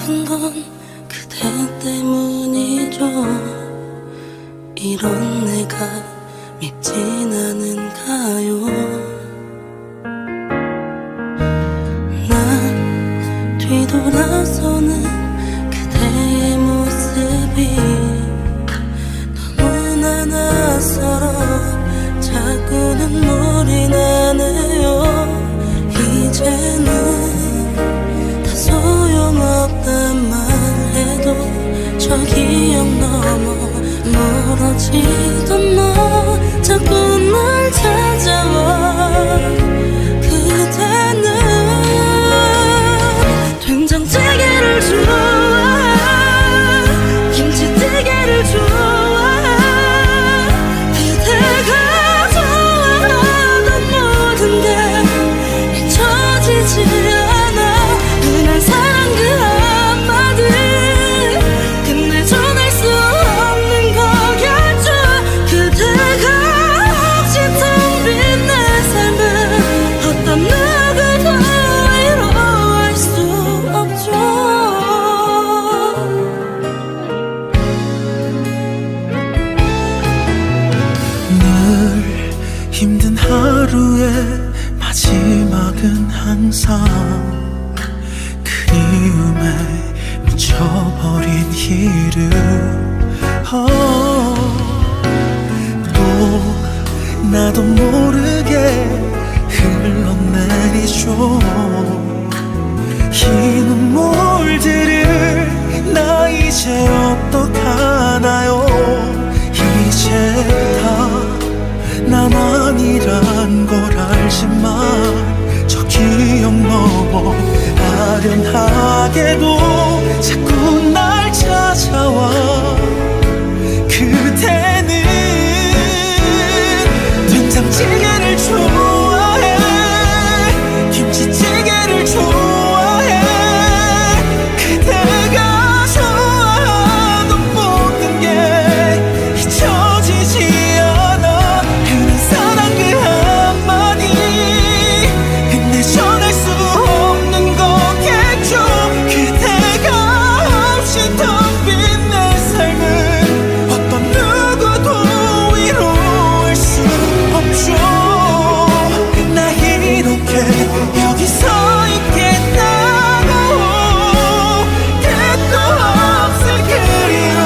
아픈 건 그대 때문이죠. 이런 내가 밉진 않은가요? 난 뒤돌아서는 그대의 모습이 너무나 낯설어 자꾸 눈물이 나네요. 이제는 다 소용없단 말해도 저 기억 넘어 멀어지던 너 자꾸 날 찾아와. 그대는 된장찌개를 좋아해, 김치찌개를 좋아해. 그대가 좋아하던 모든 게 잊혀지지 않아. 흔한 사랑 그 한마디 끝내 전할 수 없는 거겠죠. 그대가 없이 텅 빈 내 삶은 어떤 누구도 위로할 수 없죠. 늘 힘든 하루의 마지막은 항상 그리움에 묻혀버린 이름. 또 나도 모르게 흘러내리죠. 이 눈물들을 나 이제 어떡하나요. 이제 다 나만이란 걸 알지만 저 기억 넘어 아련하게도 자꾸 날 찾아와. 그대는 된장찌개를 좋아해, 김치찌개를 좋아해. 그대가 좋아하던 모든 게 잊혀지지 않아. 흔한 사랑 그 한마디 끝내 전할 수 없는 거겠죠. 그대가 없이 텅 빈 내 삶은 어떤 누구도 위로할 수 없죠. 나 이렇게 여기 서 있겠다고 끝도 없을 그리움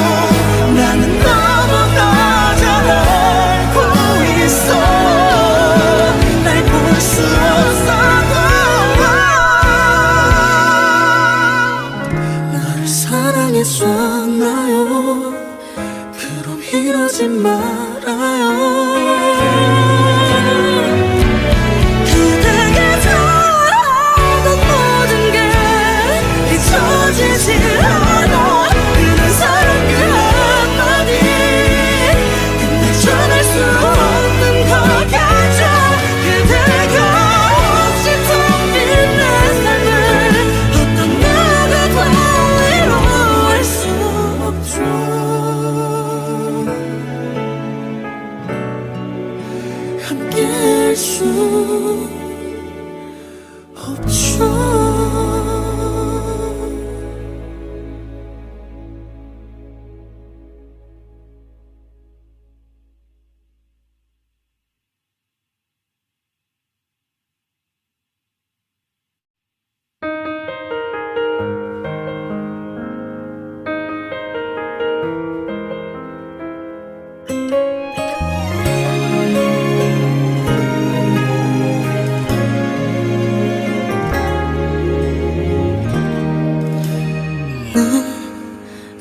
나는 너무나 잘 알고 있어. 날 볼 수 없어도 나를 사랑했었나요? 그럼 이러지 말아요. 그대가 좋아하던 모든 게 잊혀지지 않아. 흔한 사랑 그 한마디 끝내 전할 수 없는 거겠죠. 그대가 없이 텅 빈 내 삶을 어떤 누구도 위로할 수 없죠. 함께할 수 없죠.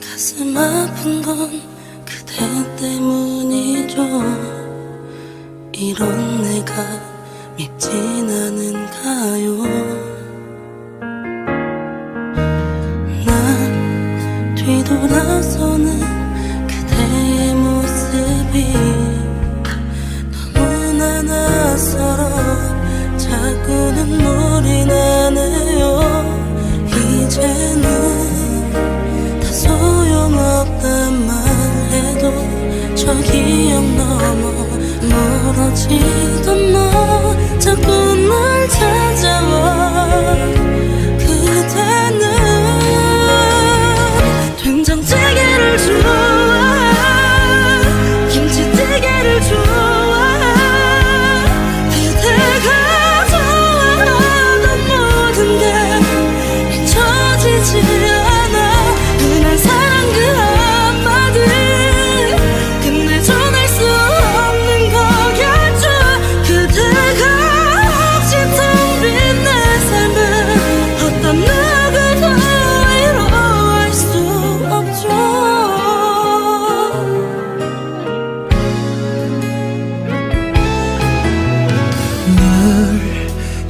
가슴 아픈 건 그대 때문이죠. 이런 내가 밉진 않은가요? 난 뒤돌아서는 그대의 모습이 너무나 낯설어 자꾸 눈물이 나네요. 이제는 소용없단 말해도 저 기억 넘어 멀어지던 너 자꾸 날 찾아.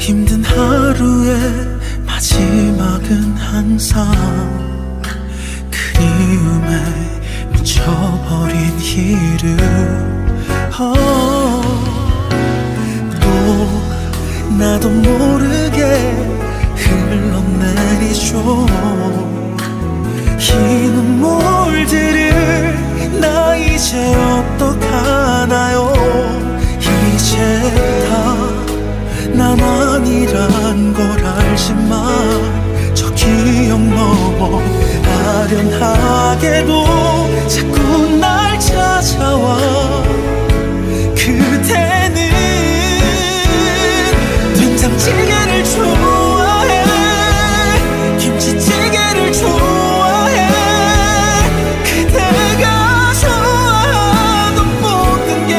힘든 하루의 마지막은 항상 그리움에 묻혀버린 이름 또 나도 모르게 흘러내리죠. 이 눈물들을 나 이제 어떡하나요. 이제 다 나만이란 걸 알지만 저 기억 너머 아련하게도 자꾸 날 찾아와. 그대는 된장찌개를 좋아해, 김치찌개를 좋아해. 그대가 좋아하던 모든 게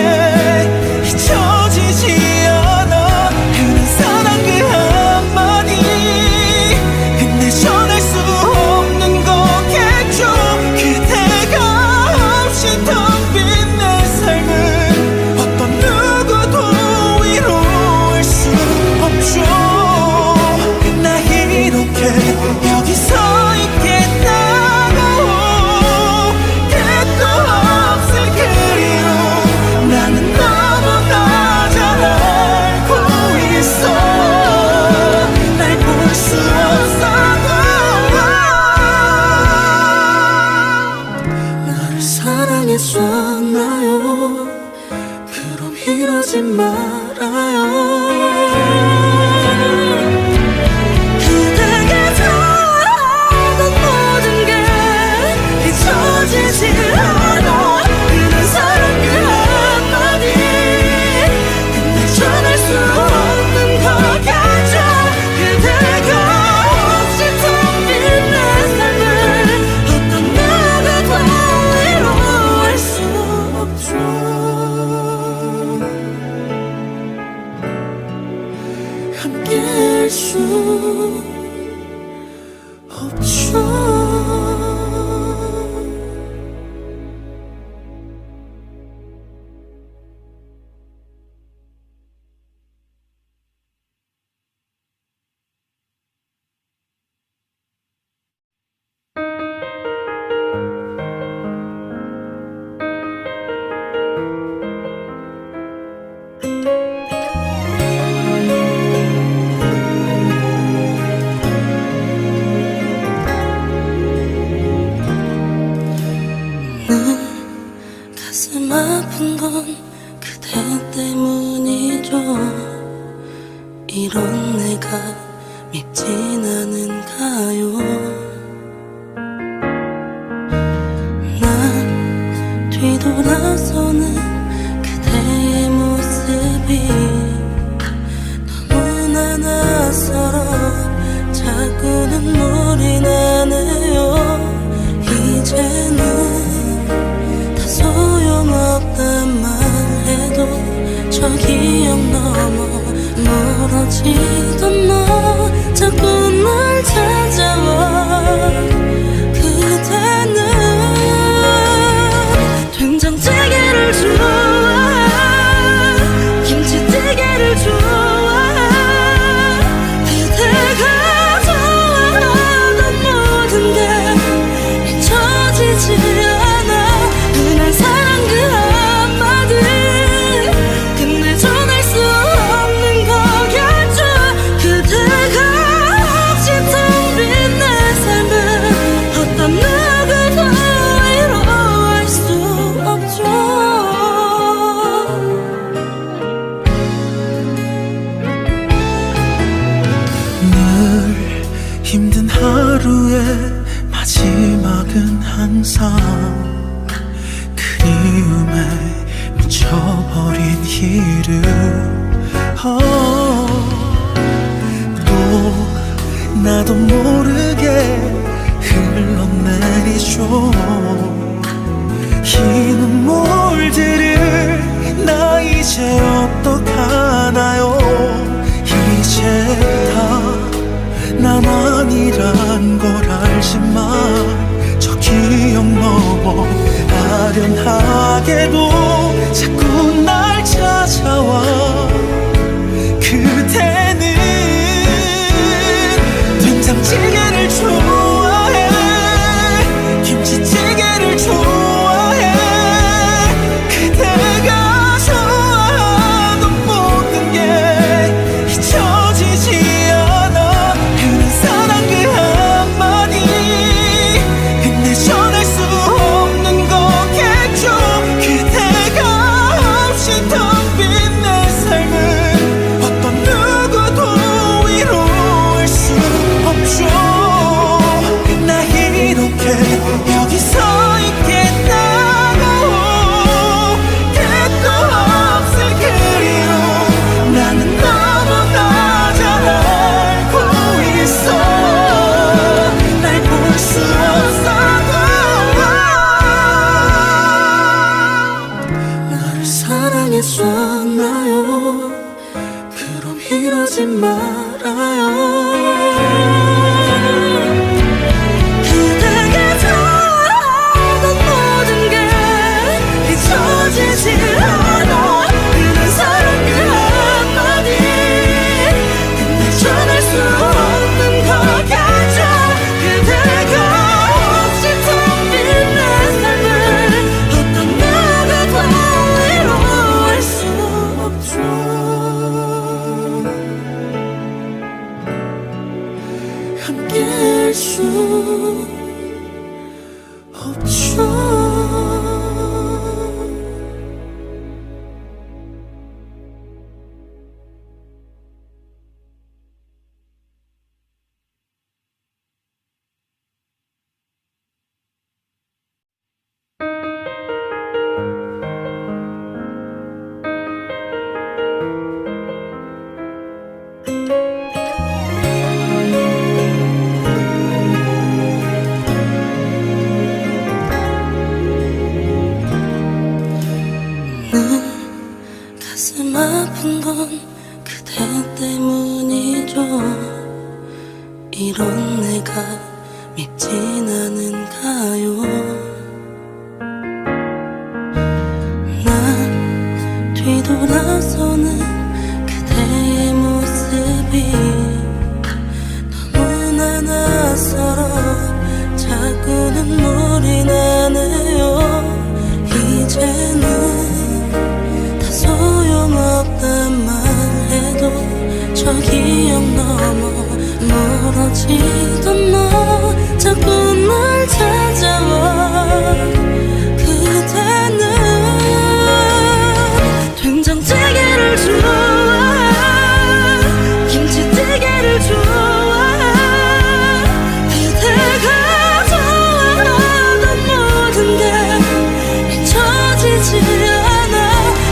잊혀지지 않아. 그는 사랑 그 한마디 근데 전할 수 없는 거겠죠. 그대가 없이 텅 빈 내 삶은 어떤 누구도 위로할 수 없죠. 나 이렇게 여기 서 있겠다고 끝도 없을 그리움 나는 너무나 잘 알고 있어. 날 볼 수 없어도 나를 사랑했었나요. 그럼 이러지 말아요. 그대가 좋아하던 모든 게 잊혀지지 않아. 그는 사랑 그 한마디 근데 전할 수 없는 거겠죠. 그대가 없이 텅 빈 내 삶을 어떤 누구도 위로할 수 없죠. 함께할 수 없죠. 가슴 아픈 건 그대 때문이죠. 이런 내가 밉진 않은가요. 난 뒤돌아서는 그대의 모습이 너무나 낯설어 자꾸 눈물이 나네요. 이제는 소용없단 말해도 저 기억 넘어 멀어지던 너 자꾸 날 찾아와. 그대는 된장찌개를 좋아해, 김치찌개를 좋아해. 그대가 좋아하던 모든 게 잊혀지지 않아. 그날 사랑 그 한마디 근데 전할 수 없는 거겠죠. 그대가 없이 텅 빈 내 삶은 어떤 누구도 위로할 수 없죠. 늘 힘든 하루의 마지막은 항상 그리움에 묻혀버린 이름 또 나도 모르게 흘러내리죠. 이 눈물들을 나 이제 어떡하나요. 이제 다 나만이란 걸 알지만 저 기억 넘어 아련하게도 자꾸 날 찾아와. 그대는 이러지 말아요. 그대가 좋아하던 모든 게 잊혀지지 않아. 그는 사랑 그 한마디 근데 전할 수 없는 거겠죠. 그대가 없이 텅 빈 내 삶을 어떤 누구도 위로할 수 없죠. 함께할 수 없죠. 가슴 아픈 건 그대 때문이죠. 이런 내가 밉진 않은가요. 난 뒤돌아서는 그대의 모습이 너무나 낯설어 자꾸 눈물이 나네요. 이제는 소용없단 말해도 저 기억 넘어 멀어지던 너 자꾸 날 찾아와. 그대는 된장찌개를 좋아해. 김치찌개를 좋아해. 그대가 좋아하던 모든 게 잊혀지지 않아.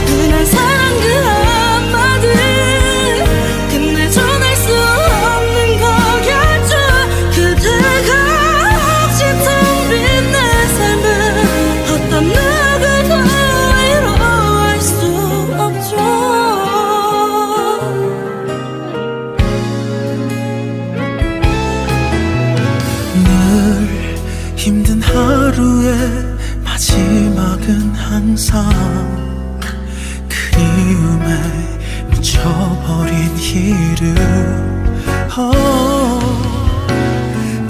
그날 사랑 그 한마디 근데 전할 수 없는 거겠죠. 그대가 없이 텅 빈 내 삶을 어떤 누구도 위로할 수 없죠. 늘 힘든 하루의 마지막은 항상 그리움에 미쳐버린 이름.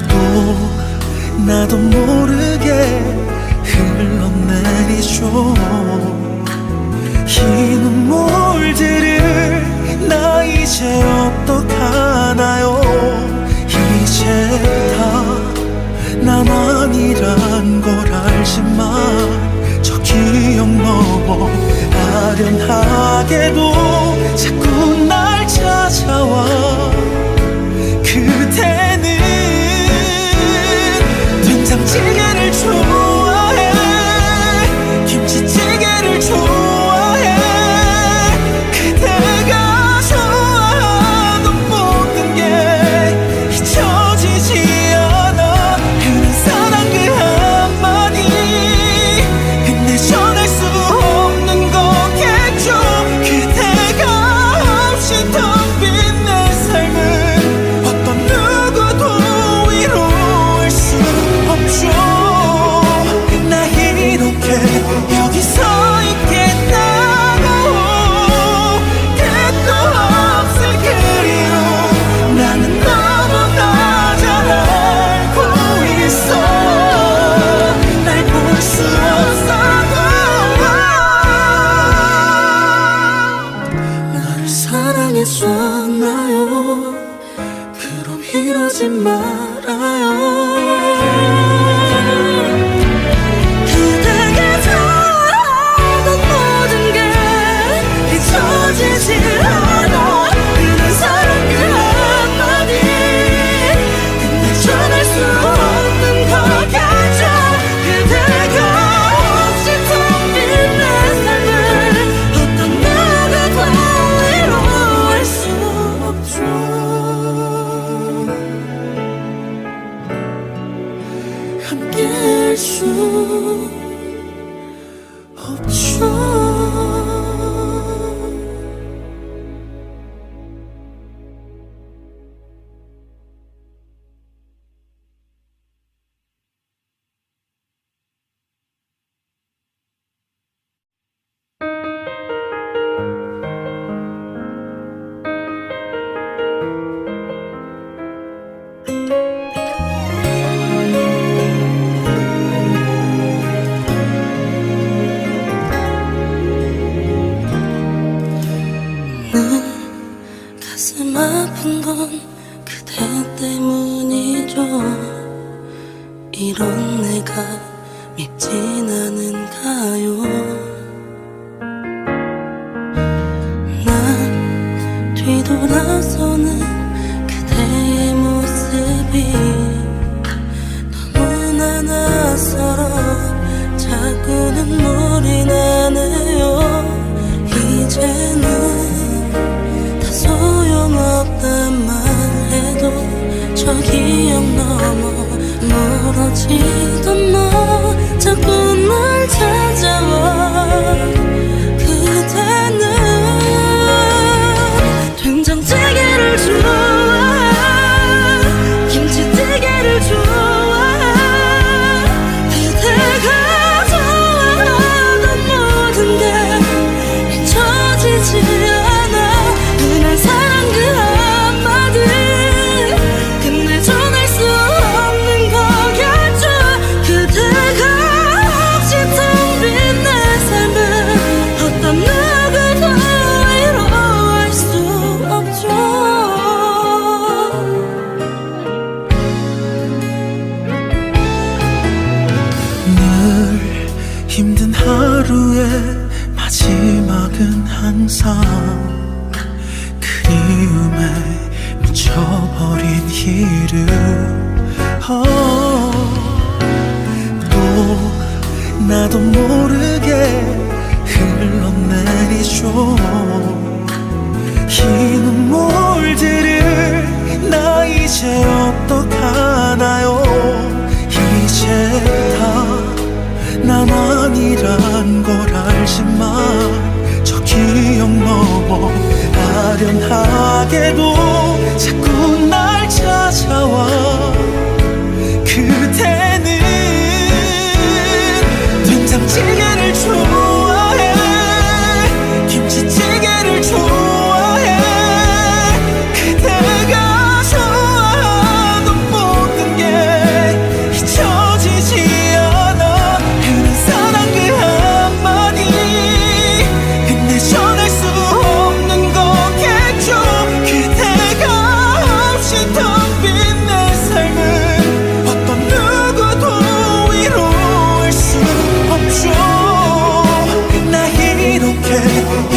또 나도 모르게 흘러내리죠. 이 눈물들을 나 이제 어떡하나요. 이제 다 나만이란 걸 알지만 저 기억 넘어 아련하게도 자꾸 날 찾아와. 그대는 된장찌개를 좋아해. 김치찌개를 좋아해. 그대가 좋아하던 모든 게 잊혀지지 않아. 그는 사랑 그 한마디 근데 전할 수 없는 거겠죠. 그대가 없이 텅 빈 내 삶은 어떤 누구도 위로할 수 없죠. 나 이렇게 여기 서 있겠다고 끝도 없을 그리움 나는 너무나 잘 알고 있어. 날 볼 수 없어도 나를 사랑했었나요. 그럼 이러지 말아요. 그대가 좋아하던 모든 게 잊혀지지 않아. 그는 사랑 그 한마디 근데 전할 수 없는 거겠죠. 그대가 없이 텅 빈 내 삶을 어떤 누구도 위로할 수 없죠. 가슴 아픈 건 그대 때문이죠. 이런 내가 밉진 않은가요. 난 뒤돌아서는 그대의 모습이 너무나 낯설어 자꾸 눈물이 나네요. 이제는 다 소용없단 말해도 저 기억 넘어 멀어지던 너 자꾸 날 찾아와. 그대는 된장찌개를 좋아해, 김치찌개를 좋아해. 그대가 좋아하던 모든 게 잊혀지지 않아. 그날 사랑 그 한마디 끝내 전할 수 없는 거겠죠. 그대가 없이 텅 빈 내 삶은 어떤 누구도 위로할 수 없죠. 늘 힘든 하루의 마지막은 항상 그리움에 묻혀버린 이름. 또 나도 모르게 흘러내리죠. 이 눈물들을 나 이제 어떡하나요. 이제 다 나만이란 걸 알지만 저 기억 넘어 아련하게도 자꾸 날 찾아와. 그대는 된장찌개를 좋아해, 김치찌개를 좋아해. 그대가 좋아하던 모든 게 잊혀지지 않아. 그는 사랑 그 한마디 끝내 전할 수 없는 거겠죠. 그대가 없이 텅 빈 내 삶은 어떤 누구도 위로할 수 없죠. 나 이렇게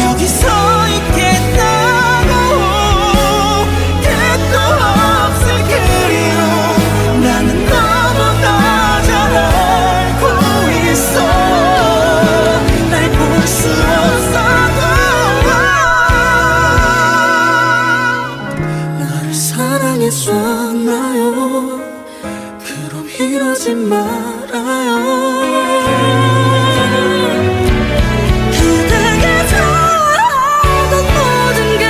여기 서 있겠다고 끝도 없을 그리움 나는 너무나 잘 알고 있어. 날 볼 수 없어도 나를 사랑했었나요? 그럼 이러지 말아요. 그대가 좋아하던 모든 게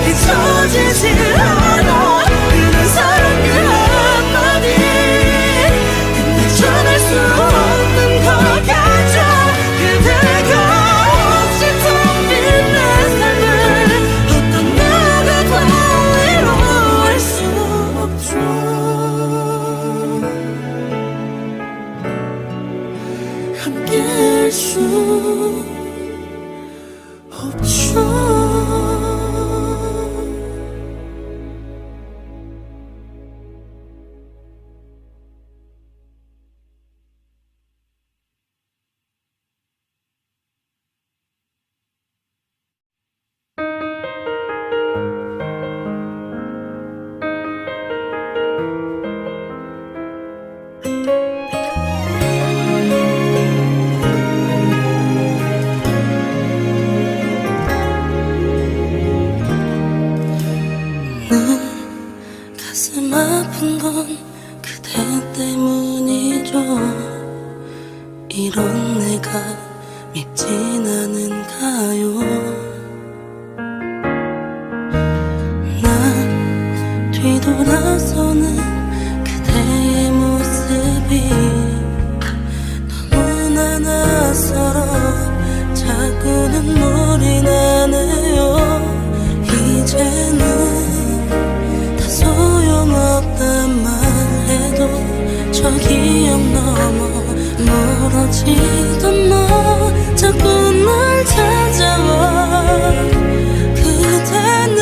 잊혀지지 않아. 그는 사랑 그 한마디 끝내 전할 수 없는 거겠죠. 그대가 없이 텅 빈 내 삶을 어떤 누구도 위로할 수 없죠. 함께할 수 없죠. 가슴 아픈 건 그대 때문이죠. 이런 내가 밉진 않은가요. 난 뒤돌아서는 그대의 모습이 너무나 낯설어 자꾸 눈물이 나네요. 이제는 소용없단 말해도 저 기억 넘어 멀어지던 너 자꾸 날 찾아와. 그대는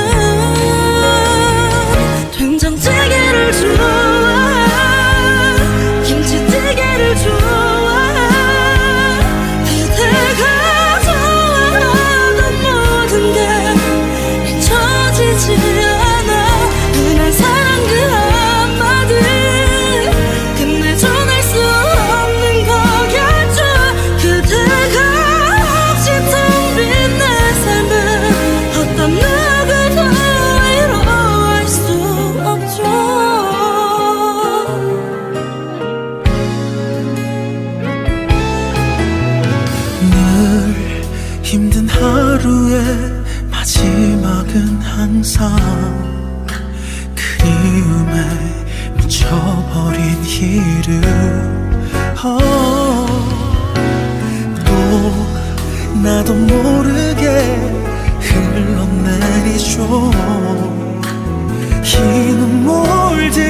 항상 그리움에 미쳐버린 이름 또 나도 모르게 흘러내리죠. 이 눈물들을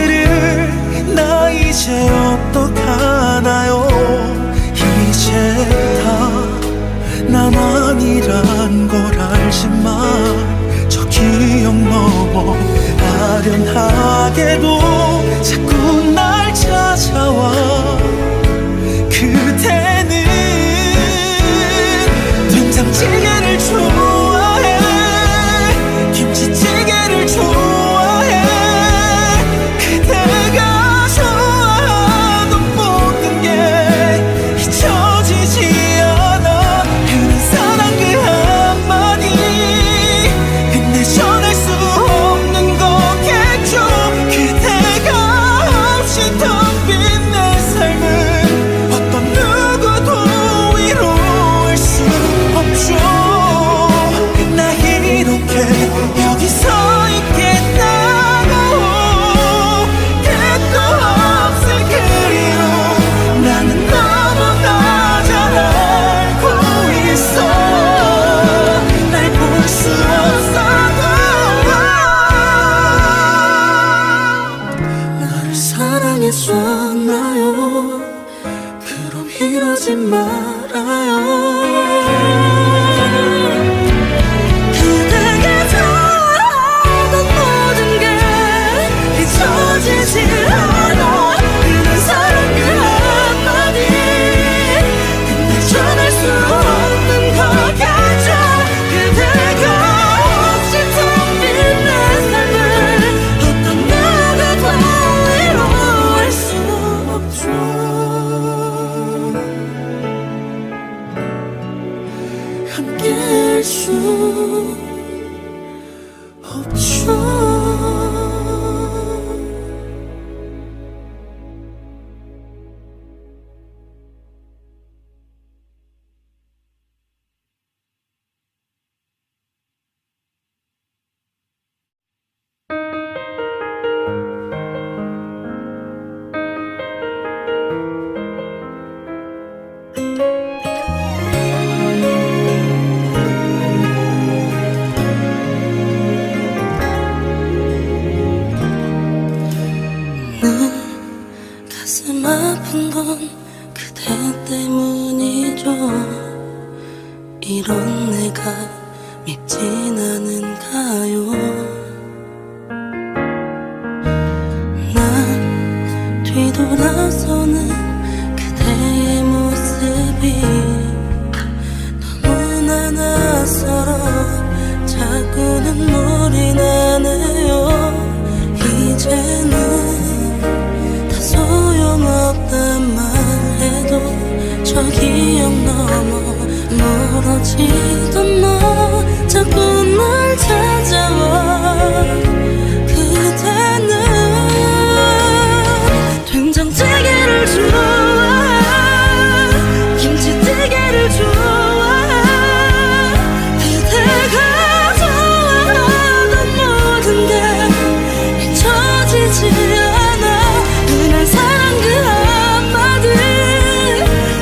나 이제 어떡하나요. 이제 다 나만이란 걸 알지만 저 기억 넘어 아련하게도 자꾸 날 찾아와. 그대는 된장찌개를 좋아해, 김치찌개를 좋아해. 그대가 좋아하던 모든 게 잊혀지지 않아. 그는 사랑 그 한마디 근데 전할 수 없는 거겠죠. 그대가 없이 텅 빈 내 삶은 어떤 누구도 위로할 수 없죠. 나 이렇게 여기 서 있겠다고. 끝도 없을 그리움 나는 너무나 잘 알고 있어. 날 볼 수 없어도 나를 사랑했었나요. 그럼 이러지 말아요. 그대가 좋아하던 모든 게 잊혀지지 않아. 그는 사랑 그 한마디 근데 전할 수 없는 거겠죠. 그대가 없이 텅 빈 내 삶을 어떤 누구도 위로할 수 없죠. 함께할 수 없죠. 가슴 아픈 건 그대 때문이죠. 이런 내가 밉진 않은가요. 난 뒤돌아서는 그대의 모습이 너무나 낯설어 자꾸 눈물이 나네요. 이제는 소용없단 말해도 저 기억 넘어 멀어지던 너 자꾸 날 찾아와. 그대는 된장찌개를 좋아해, 김치찌개를 좋아해. 그대가 좋아하던 모든 게 잊혀지지 않아. 그날 사랑 그 한마디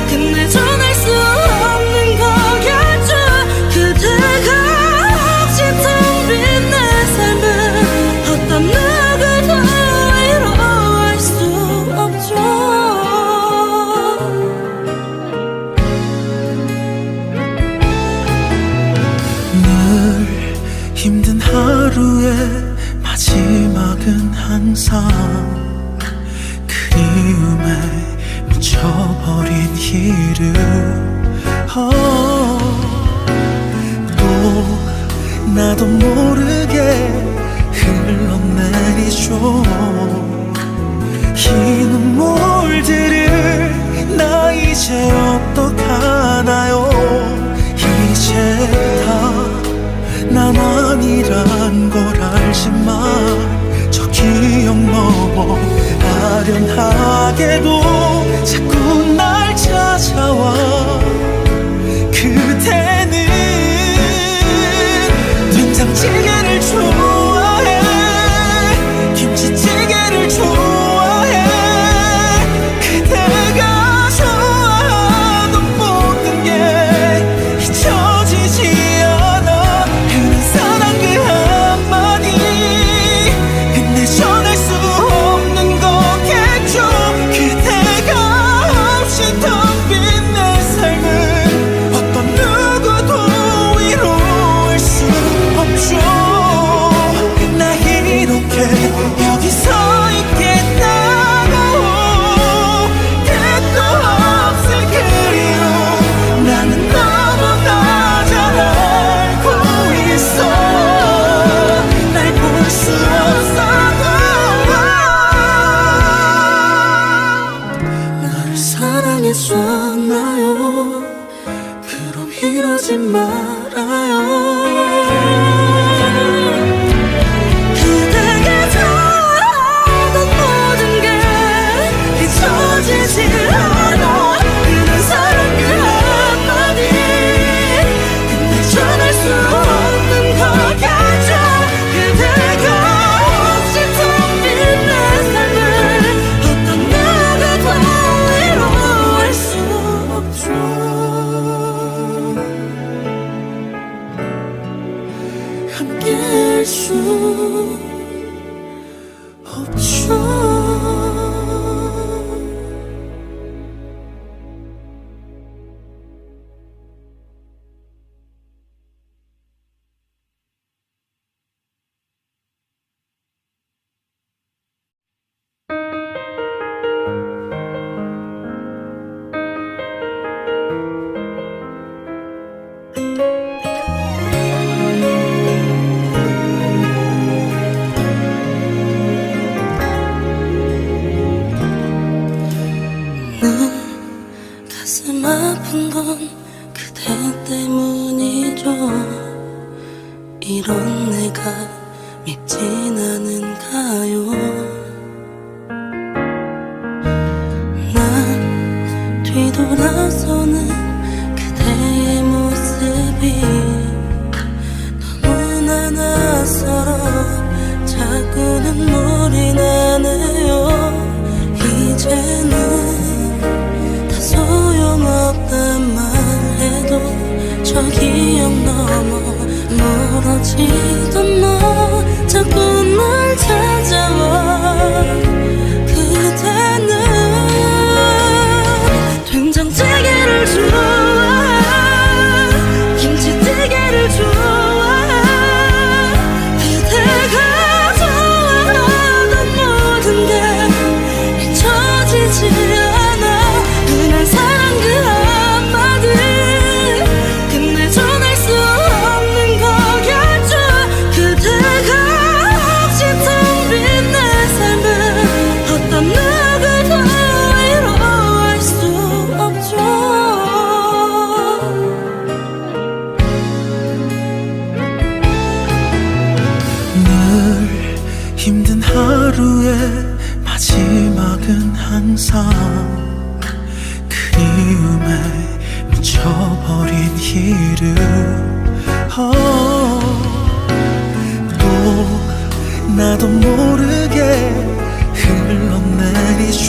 근데 전할 수 없는 거겠죠. 그대가 없이 텅 빈 내 삶은 어떤 누구도 위로할 수 없죠. 늘 힘든 하루의 마지막은 항상 그리움에 미쳐버린 이름 또 나도 모르게 흘러내리죠. 이 눈물들을 나 이제 어떡하나요. 이제 다 나만이란 걸 알지만 저 기억 넘어 아련하게도 자꾸 날 찾아와. 그대는 된장찌개를 좋아해, 없죠. 가슴 아픈 건 그대 때문이죠. 이런 내가 밉진 않은가요. 난 뒤돌아서는 그대의 모습이 너무나 낯설어 자꾸 눈물이 나네요. 이제는 소용없단 말해도 저 기억 넘어 멀어지던 너 자꾸 날 찾아와. 그대는 된장찌개를 좋아해, 김치찌개를 좋아해. 그대가 좋아하던 모든 게 잊혀지지 않아. 그날 사랑 그 한마디 근데 전할 수 없는 거겠죠. 그대가 없이 텅 빈 내 삶은 어떤 누구도 위로할 수 없죠. 늘 힘든 하루의 마지막은 항상 그리움에 미쳐버린 이름. 또 나도 모르게 흘러내리죠.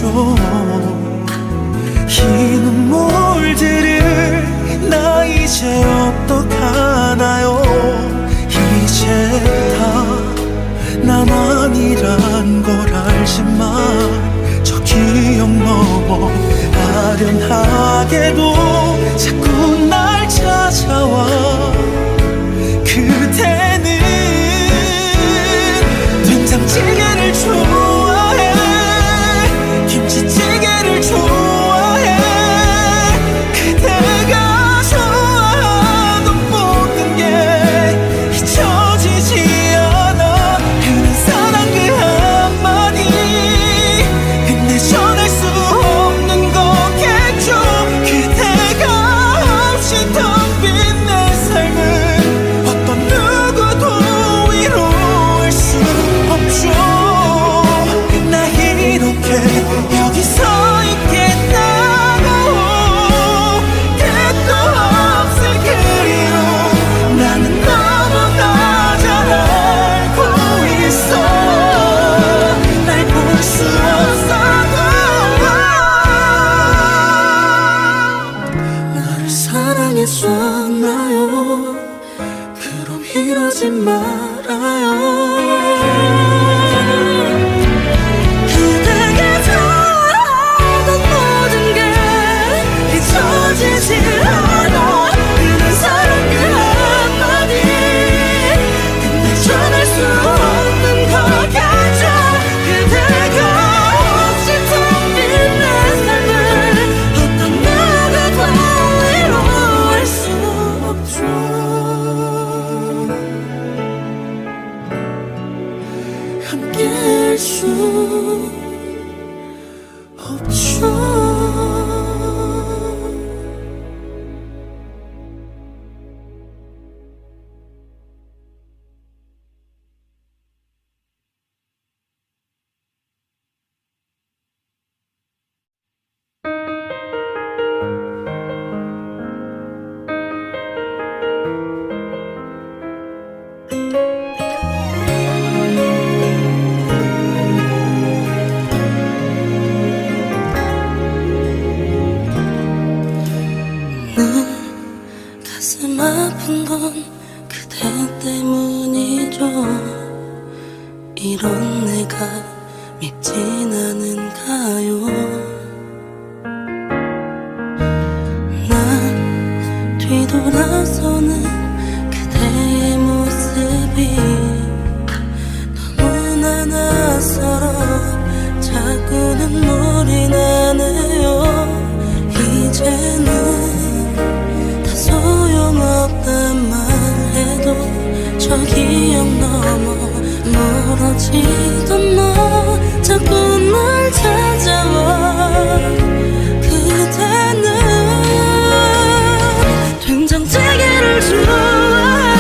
이 눈물들을 나 이제 어떡하나요. 이제 다 나만이란 걸 알지만 저 기억 넘어 아련하게도 자꾸 날 찾아와. 그대는 된장찌개를 좋아해, 김치찌개를 좋아해. 그대가 좋아하던 모든 게 잊혀지지 않아. 그는 사랑 그 한마디 근데 전할 수 없는 거겠죠. 그대가 없이 텅 빈 내 삶은 어떤 누구도 위로할 수 없죠. 나 이렇게 여기 서 있겠다고 끝도 없을 그리움 나는 너무나 잘 알고 있어. 날 볼 수 없어도 나를 사랑했었나요. 그럼 이러지 말아요. 그대가 좋아하던 모든 게 잊혀지지 않아. 그는 사랑 그 한마디 근데 전할 수 없는 거겠죠. 그대가 없이 텅 빈 내 삶을 어떤 누구도 위로할 수 없죠. 함께할 수 없죠. 이런 내가 밉진 않은가요? 난 뒤돌아서는 그대의 모습이 너무나 낯설어 자꾸 눈물이 나네요. 이제는 다 소용없단 말해도 저 기억 넘어 멀어지던 너 자꾸 날 찾아와. 그대는 된장찌개를 좋아해,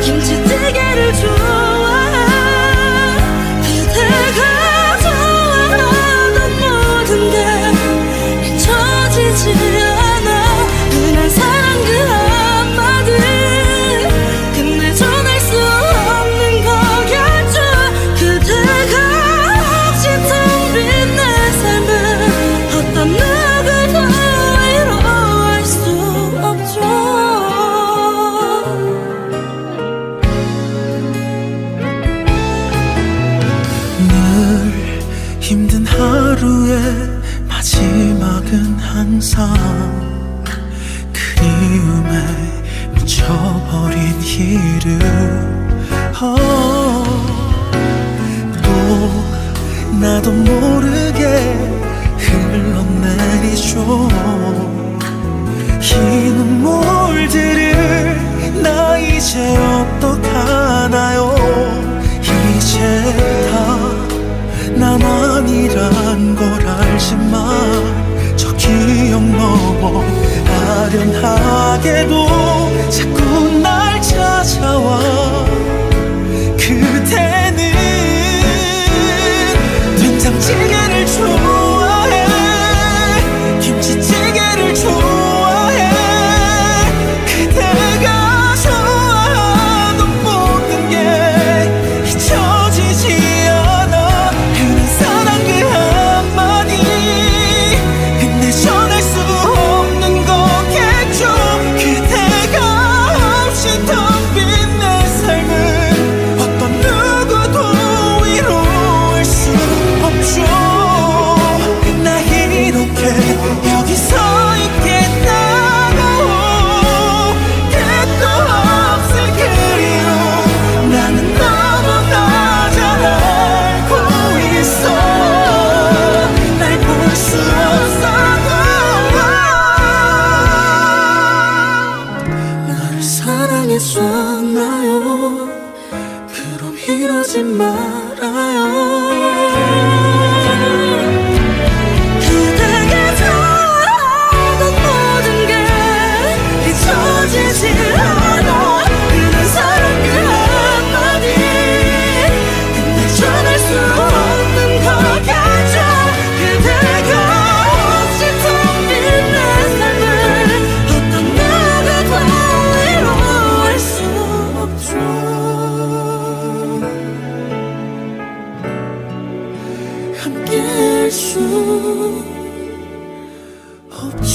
김치찌개를 좋아해. 그대가 좋아하던 모든 게 잊혀지지 않아. 흔한 사랑 그 한마디 근데 전할 수 없는 거겠죠. 그대가 혹시 텅 빈 내 삶을 어떤 누구도 위로할 수 없죠. 늘 힘든 하루의 마지막은 항상 그리움에 묻혀버린 이름. 또 나도 모르게 흘러내리죠. 이 눈물들을 나 이제 어떡하나요. 이제 다 나만이란 걸 알지만 저 기억 넘어 아련하게도 자꾸 날 찾아와. 그대는 된장찌개를 좋아해, 김치찌개를 좋아해. 그대가 좋아하던 모든 게 잊혀지지 않아. 흔한 사랑 그 한마디 근데 전할 수 없는 거겠죠. 그대가 없이 텅 빈 내 삶은 어떤 누구도 위로할 수 없죠. 나 이렇게 여기 서 있겠다고 끝도 없을 그리움 나는 너무나 잘 알고 있어. 날 볼 수 없어도 나를 사랑했었나요? 그럼 이러지 말아요. 그대가 좋아하던 모든 게 잊혀지지 않아. 흔한 사랑 그 한마디 근데 전할 수 없는 거겠죠. 그대가 혹시 텅 빈 내 삶을 어떤 누구도 위로할 수 없죠. 함께할 수 없죠.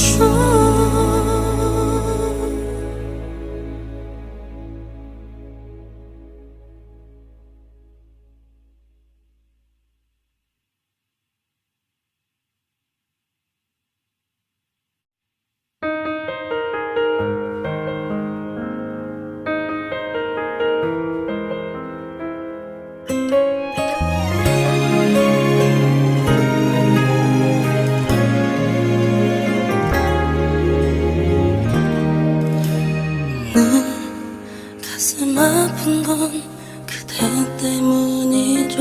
가슴 아픈 건 그대 때문이죠.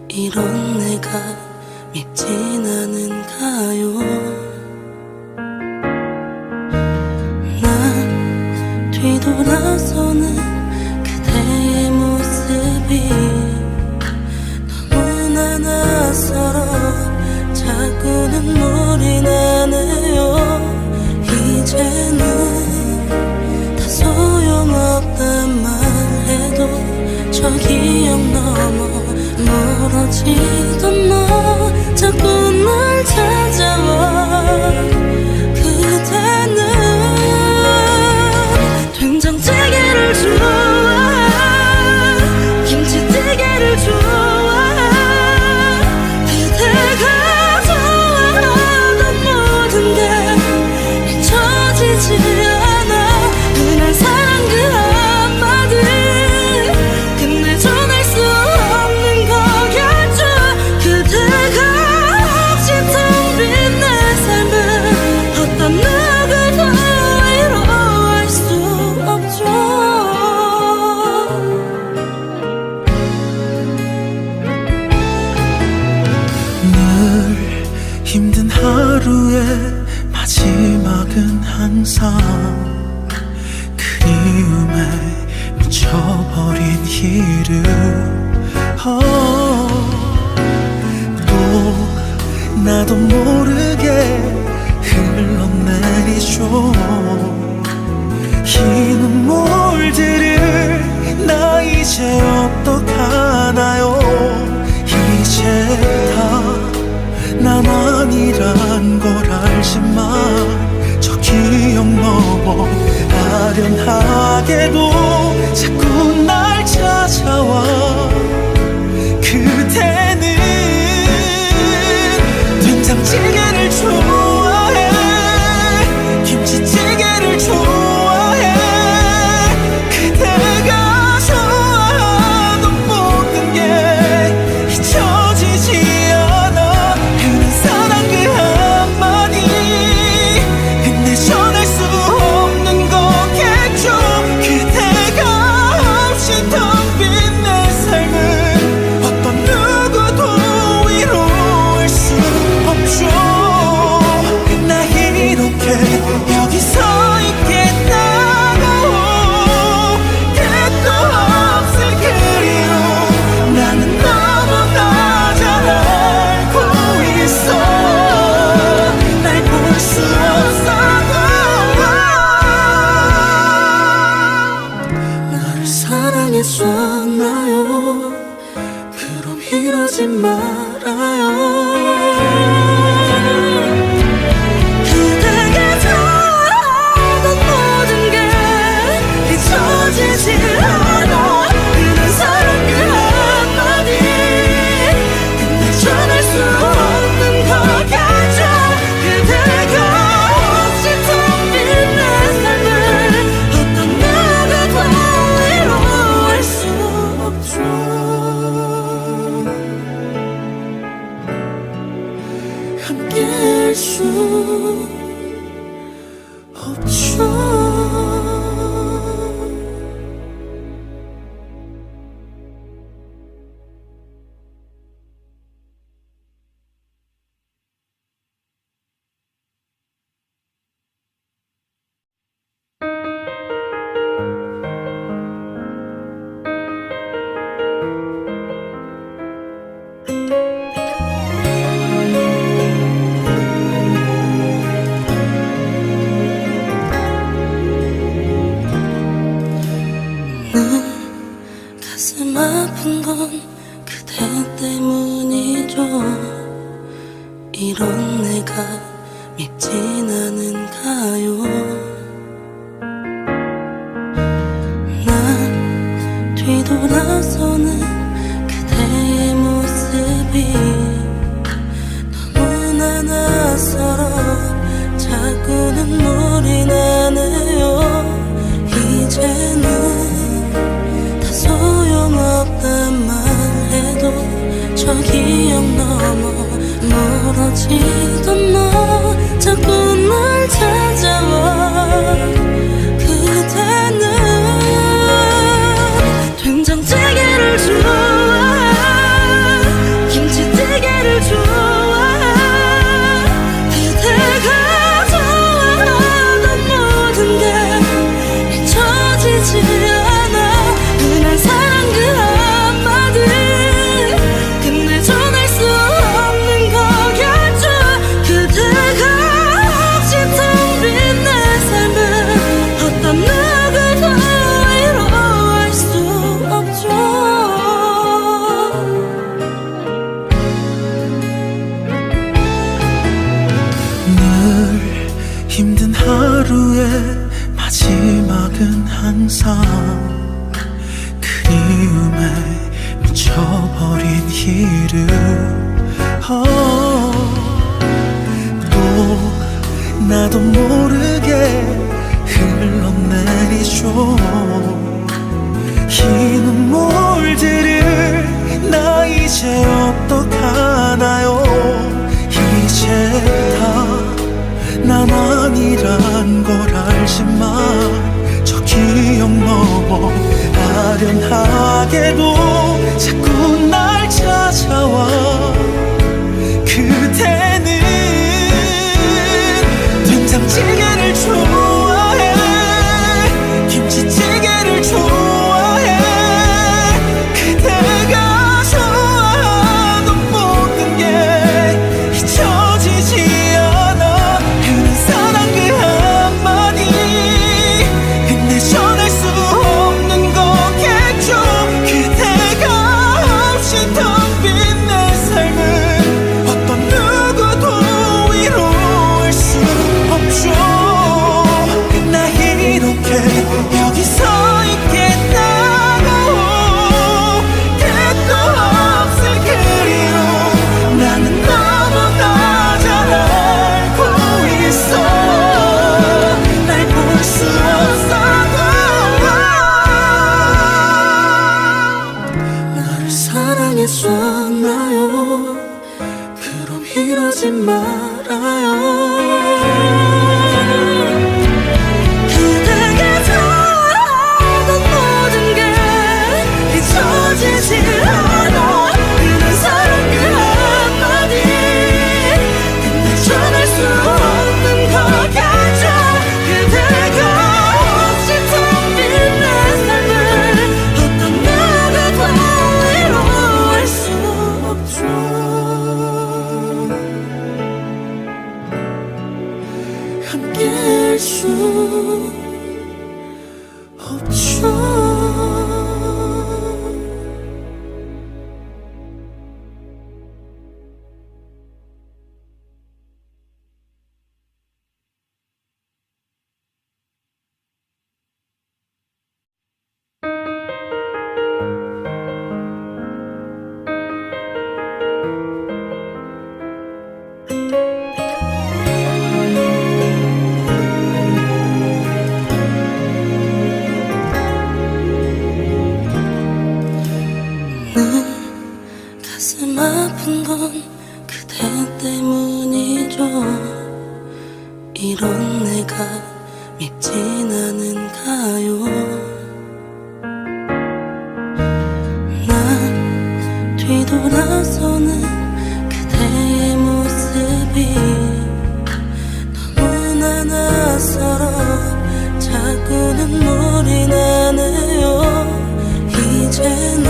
이런 내가 밉진 않은가요? 난 뒤돌아서는 그대의 모습이 너무나 낯설어 자꾸 눈물이 나네요. 이제는 소용없단 말해도 저 기억 넘어 멀어지던 너 자꾸 날 찾아와. 그대는 된장찌개를 좋아해, 항상 그리움에 미쳐버린 이름 또 나도 모르게 흘러내리죠. 이 눈물들을 나 이제 어떡하나요. 이제 다 나만이란 걸 알지만 저 기억 넘어 아련하게도 자꾸 날 찾아와. 그대는 된장찌개를 좋아해, 김치찌개를 좋아해. 그대가 좋아하던 모든 게 잊혀지지 않아. 그는 사랑 그 한마디 근데 전할 수 없는 거겠죠. 그대가 없이 텅빈 내 삶은 어떤 누구도 위로할 수 없죠. 나 이렇게 여기 서 있겠다고 끝도 없을 그리움 나는 너무나 잘 알고 있어. 날 볼 수 없어도 나를 사랑했었나요. 그럼 이러지 말아요. 그대가 좋아하던 모든 게 잊혀지지 않아. 그는 사랑 그 한마디 근데 전할 수 없는 거겠죠. 그대가 없이 텅빈 내 삶을 어떤 누구도 위로할 수 없죠. 함께할 수 없죠. 가슴 아픈 건 그대 때문이죠. 이런 내가 밉진 않은가요. 난 뒤돌아서는 그대의 모습이 너무나 낯설어 자꾸 눈물이 나네요. 이제는 소용없단 말해도 저 기억 넘어 멀어지던 너 자꾸 날 찾아와. 그대는 된장찌개를 좋아해, 김치찌개를 좋아해. 그대가 좋아하던 모든 게 잊혀지지 않아. 그날 사랑 그 한마디 근데 전할 수 없는 거겠죠. 그대가 없이 텅빈 내 삶은 어떤 누구도 위로할 수 없죠. 늘 힘든 하루의 마지막은 항상 그리움에 미쳐버린 이름 또 나도 모르게 흘러내리죠. 이 눈물들을 나 이제 어떡하나요. 이제 다 나만이란 걸 알지만 저 기억 넘어 아련하게도 자꾸 날 찾아와. 그대는 된장찌개를 좋아해, 사랑했었나요? 그럼 이러지 말아요. 그대가 좋아하던 모든 게 잊혀지지 않아. 그는 사랑 그 한마디 근데 전할 수 없는 거겠죠. 그대가 없이 텅 빈 내 삶을 어떤 누구도 위로할 수 없죠. 함께할 수 없죠. 가슴 아픈 건 그대 때문이죠. 이런 내가 밉진 않은가요? 난 뒤돌아서는 그대의 모습이 너무나 낯설어 자꾸 눈물이 나네요. 이제는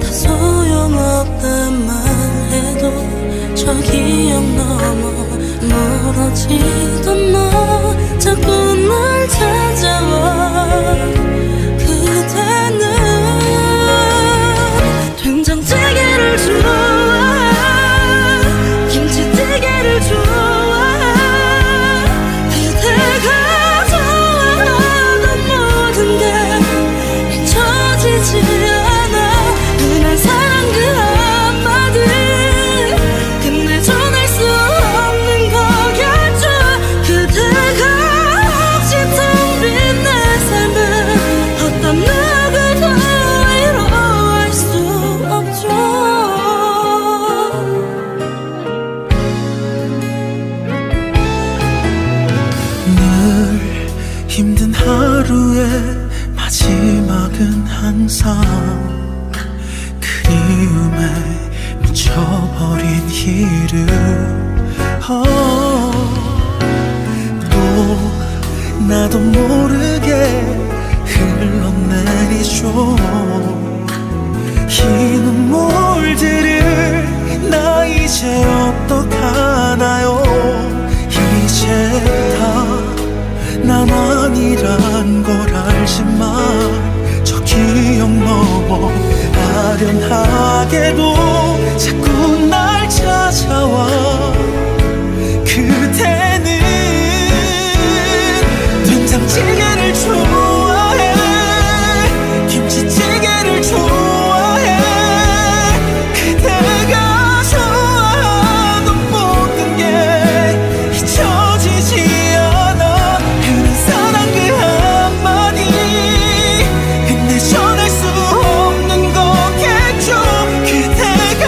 소용없단 말해도 저 기억 넘어 멀어지던 너 자꾸 날 찾아와. 그대는 된장찌개를 좋아해, 김치찌개를 좋아해. 그대가 좋아하던 모든 게 잊혀지지 않아. 그날 사랑 그 한마디 근데 전할 수 없는 거겠죠. 그대가 혹시 텅 빈 내 삶을 어떤 누구도 위로할 수 없죠. 늘 힘든 하루의 마지막은 항상 그리움에 묻혀버린 이름. 또 나도 모르게 흘러내리죠. 이 눈물들을 나 이제 어떡하나요. 이제 다 나만이란 걸 알지만 저 기억 넘어 아련하게도 자꾸 날 찾아와. 그대는 된장찌개를 좋아해, 김치찌개를 좋아해. 그대가 좋아하던 모든 게 잊혀지지 않아. 그는 사랑 그 한마디 근데 전할 수 없는 거겠죠. 그대가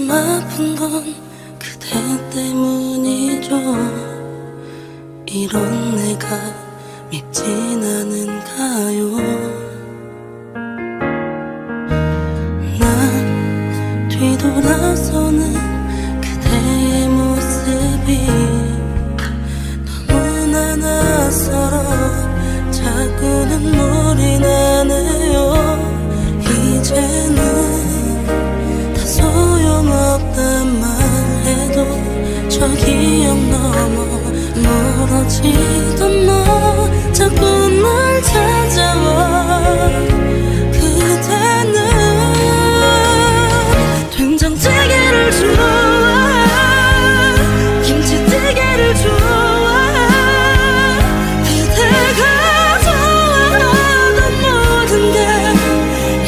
가슴 아픈 건 그대 때문이죠. 이런 내가 밉진 않은가요? 난 뒤돌아서는 그대의 모습이 너무나 낯설어 자꾸 눈물이 나네요. 이제는 다 소용없단 말해도 저 기억 넘어 멀어지던 너 자꾸 날 찾아와. 그대는 된장찌개를 좋아해, 김치찌개를 좋아해. 그대가 좋아하던 모든 게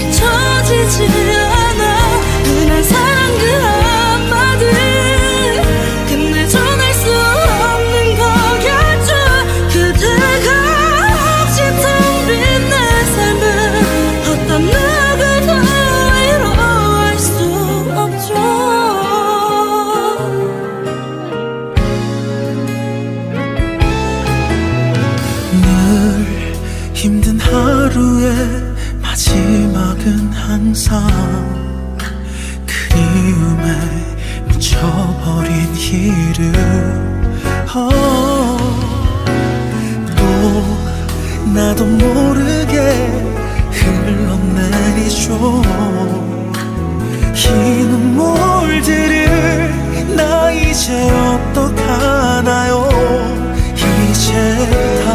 잊혀지지 않아. 흔한 사랑 그 한마디 끝내 전할 수 없는 거겠죠. 그대가 없이 텅 빈 내 삶은 어떤 누구도 위로할 수 없죠. 늘 힘든 하루의 마지막은 항상 그리움에 미쳐버린 이름. 또 나도 모르게 흘러내리죠. 이 눈물들을 나 이제 어떡하나요? 이제 다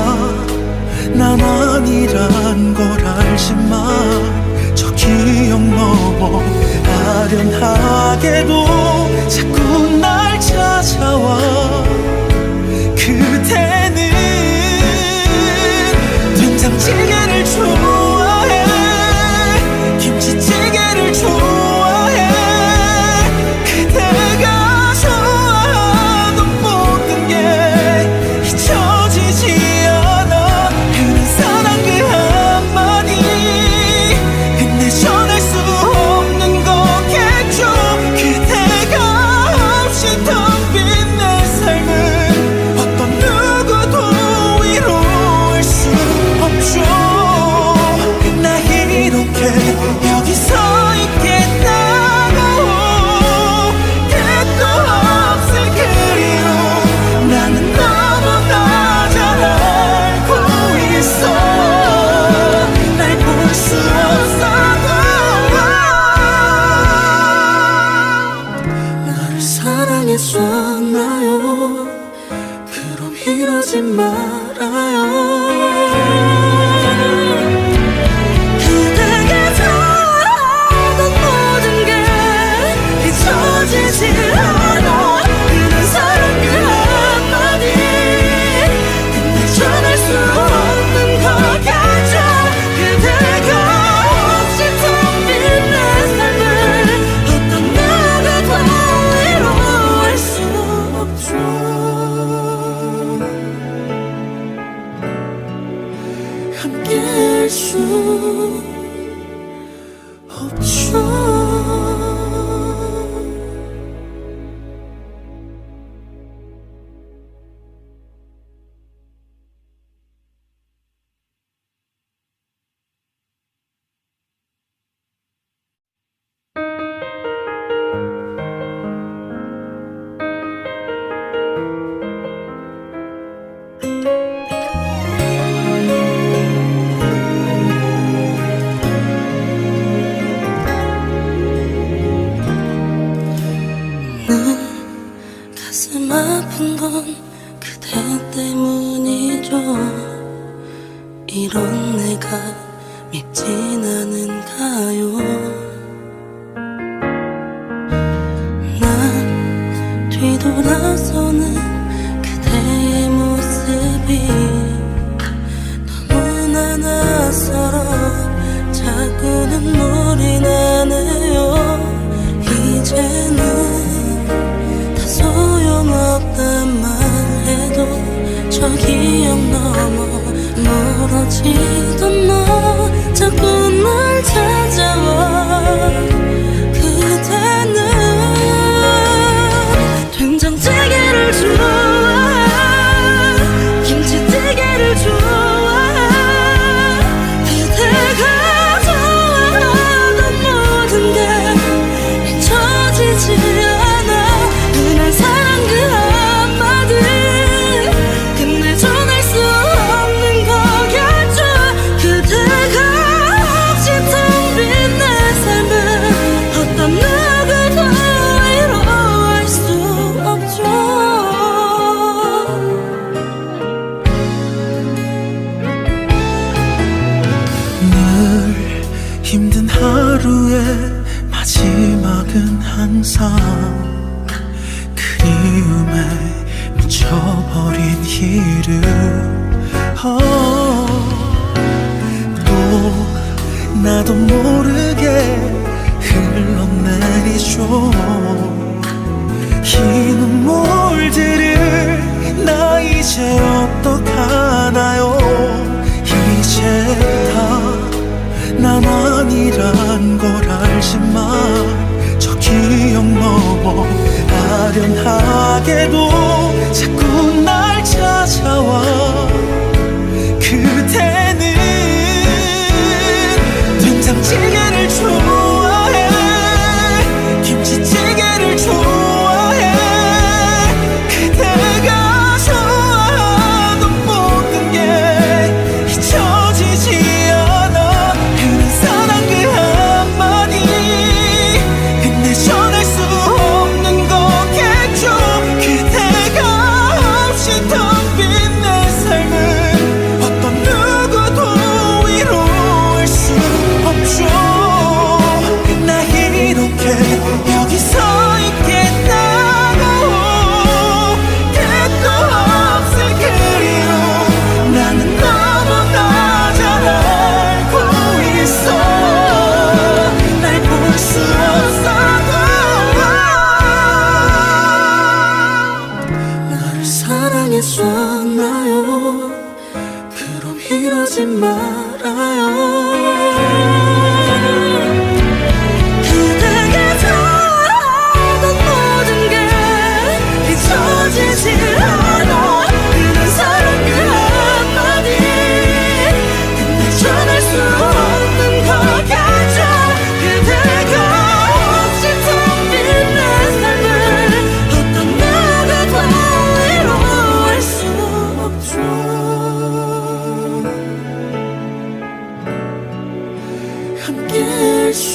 나만이란 걸 알지만 저 기억 넘어 아련하게도 자꾸 날 찾아와. 그대는 된장찌개를 좋아해, 김치찌개를 좋아해. 그대가 좋아하던 모든 게 잊혀지지 않아. 흔한 사랑 그 한마디 끝내 전할 수 없는 거겠죠. 그대가 없이 텅 빈 내 삶은 어떤 누구도 위로할 수 없죠. 나 이렇게 여기 서 있겠다고 끝도 없을 그리움 나는 너무나 잘 알고 있어. 날 볼 수 없어도 나를 사랑했었나요? 그럼 이러지 말아요. 그대가 좋아하던 모든 게 잊혀지지 않아. 그는 사랑 그 한마디 근데 전할 수 없는 거겠죠. 그대가 없이 텅 빈 내 삶을 어떤 누구도 위로할 수 없죠. 함께할 수 없죠. 가슴 아픈 건 그대 때문이죠. 이런 내가 밉진 않은가요? 난 뒤돌아서는 그대의 모습이 너무나 낯설어 자꾸 눈물이 나네요. 이제는 소용없단 말해도 저 기억 넘어 멀어지던 너 자꾸 날 찾아와. 그대는 힘든 하루의 마지막은 항상 그리움에 묻혀버린 이름 또 나도 모르게 흘러내리죠 이 눈물들을 나 이제 어떡하나요 이제 다 나만이란 걸 알지만 저 기억 너머 아련하게도 자꾸 날 찾아와 그대는 된장찌개를 좋아해 김치찌개를 좋아해 그대가 좋아하던 모든 게 잊혀지지 않아 흔한 사랑 그 한마디 근데 전할 수 없는 거겠죠 그대가 없이 텅빈 내 삶은 어떤 누구도 위로할 수 없죠 나 이렇게 여기 서 있겠다고 끝도 없을 그리움 나는 너무나 잘 알고 있어 날 볼 수 없어도 나를 사랑했었나요 그럼 이러지 말아요 그대가 좋아하던 모든 게 잊혀지지 않아 흔한 사랑 그 한마디 근데 전할 수 없는 거겠죠 그대가 없이 텅빈 내 삶을 어떤 누구도 위로할 수 없죠 함께할 수